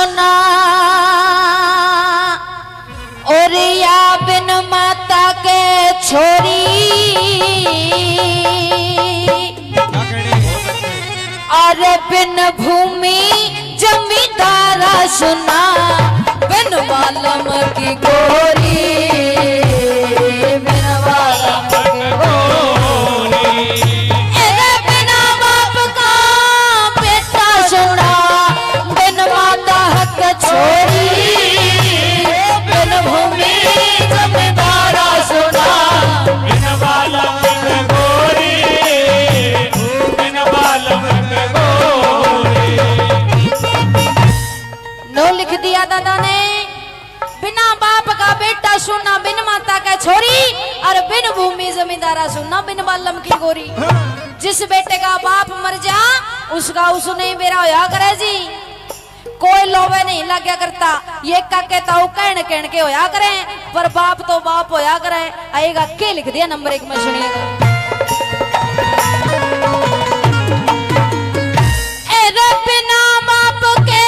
सुना और या बिन माता के छोरी और बिन भूमि जमींदारा सुना बिन बालम की गोरी बिन बालम की गोरी बिना बाप का बेटा सुना बिन माता हक छोरी बिन भूमि जमींदारा सुना बिन बालम की गोरी बिन बालम की गोरी। नो लिख दिया दादा ने बिना बाप का बेटा सुना बिन माता का छोरी और बिन भूमि जमींदारा सुना बिन बालम की गोरी। जिस बेटे का बाप मर जा उसका उसने बेरा होया करे जी कोई लोवे नहीं लग्या करता ये का कहता हूँ कहन कहन के होया करे पर बाप तो बाप होया करे। आएगा के लिख दिया नंबर 1 में सुनिएगा। बिना बाप के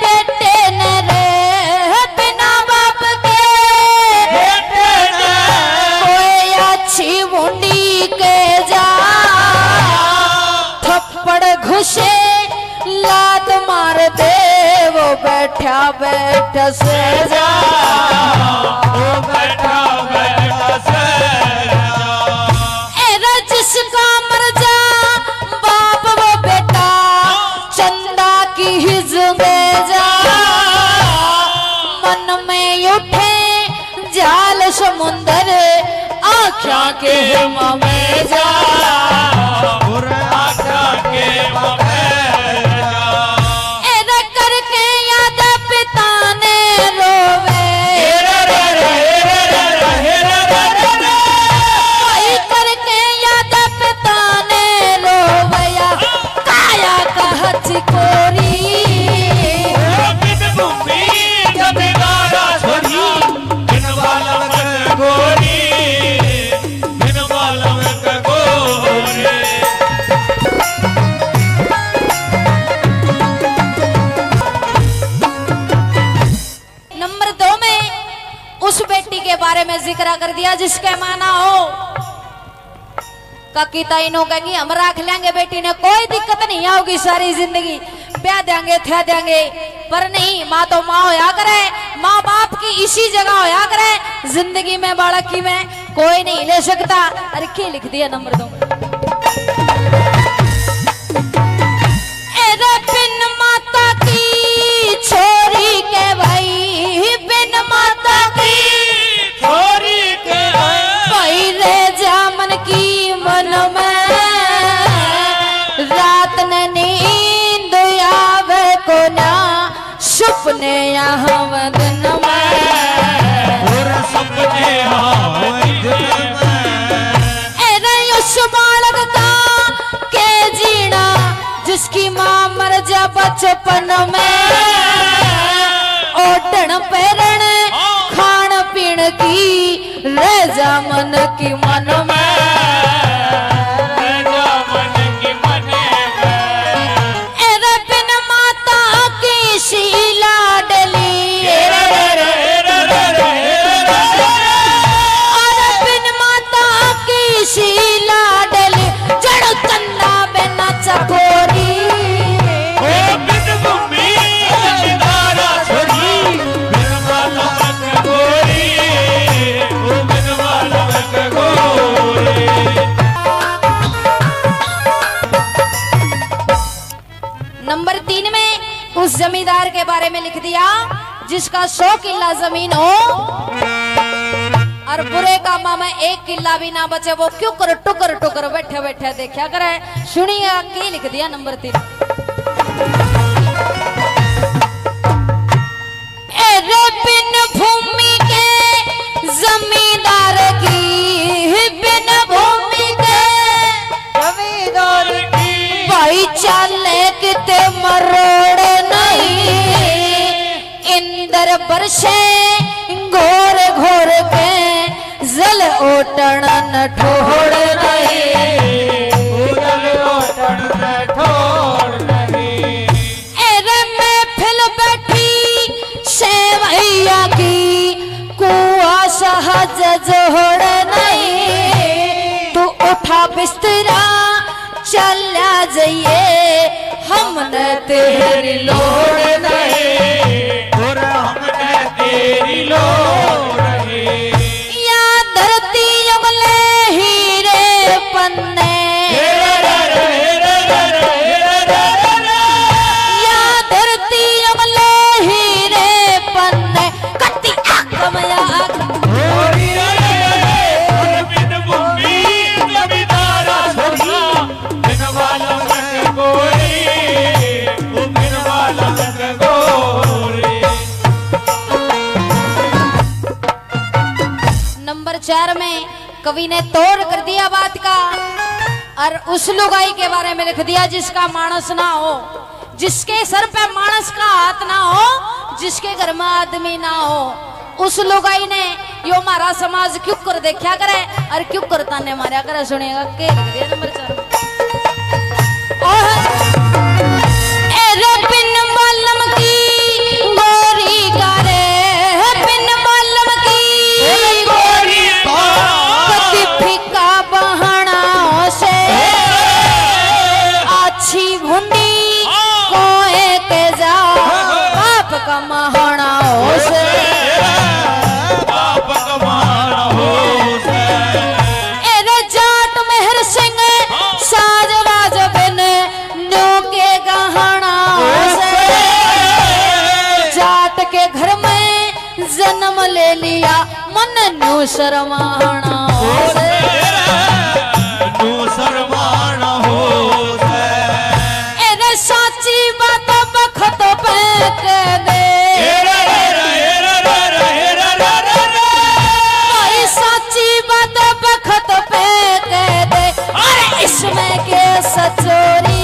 बेटे न रे बिना बाप के बेटे ने कोई अच्छी बूंदी के जा थप्पड़ घुसे लात मार दे वो बैठा बैठा से जा वो बैठा बैठा से जिसका मर जा बाप वो बेटा चंदा की हिज में जा मन में उठे जाल समुंदर आख्या के हिमा में जा आशा के एदा करके याद पिता ने रोवे भाई करके याद पिता ने रोवया काया कहत कोरी बिन भूमि जमींदारा छोरी बिन बालम की गोरी बिन बालम की गोरी। नंबर 2 में उस बेटी के बारे में जिक्र कर दिया जिसके माना हो काकी ताइनों कहेगी हम रख लेंगे बेटी ने कोई दिक्कत नहीं आओगी सारी जिंदगी ब्याह देंगे थे देंगे पर नहीं माँ तो माँ होया करे माँ बाप की इसी जगह होया करे जिंदगी में बालक की में कोई नहीं ले सकता। अरे क्या लिख दिया नंबर 2 में बिन माता की छोरी के भाई बिन माता की छोरी के भाई रे जामन की मन में रात न नींद आवे को ना सपने यहाँ वदन में और सपने उस बालक का के जीना जिसकी माँ मर जा बचपन में ओटन पैरण खान पीण की रजा मन की मन में बिन माता की शीला डली और बिन माता की शीला डली जड़ चंदा बिना चकोरी बिन भूमि जमींदारा छोरी बिन बालम की गोरी बिन बालम की गोरी। नंबर 3 में उस जमींदार के बारे में लिख दिया जिसका 100 किल्ला जमीन हो और बुरे कामा में 1 किल्ला भी ना बचे वो क्यों कर टुकर बैठे बैठे देखा करे। सुनिए क्या लिख दिया नंबर 3 बिन भूमि के जमींदार की बिन भूमि के जमींदार की भाई चाले किते मरोड़ नहीं इंदर बरसे घोर घोर के जल ओटण न ठोड़ नहीं ठोड़ नहीं एरे में फिल बैठी जाइए हमने तेरी लोड़ नहीं और हमने तेरी लोड़ है या धरती उगले हीरे पन्ने या धरती उगले हीरे पन्ने कत्ती कमया बिन भूमि जमींदारा छोरी बिन बालम गोरी ओ बिन बालम गोरी। नंबर 4 में कवि ने तोड़ कर दिया बात का और उस लुगाई के बारे में लिख दिया जिसका मानस ना हो, जिसके सर पे मानस का हाथ ना हो, जिसके घर में आदमी ना हो। उस लुगाई ने यो हमारा समाज क्यों कर देखा करे और क्यों करता ने मारा करे सुनेगा के लिख दिया नंबर 4 बिन मालम की गोरी गारे बिन मालम की गोरी कति फीका बहाना से अच्छी भुंडी कोए के जा बाप का महाना से बाप कमाना हो से एरे जाट मेहर सिंह साजवाज बिन न्यू के गहना से जाट के घर में जन्म ले लिया मन न्यू शर्माना से तू शर्मान हो से एरे साची बात बखत पे के दे भाई साची बात बखत पे के दे अरे इसमें के सचोरी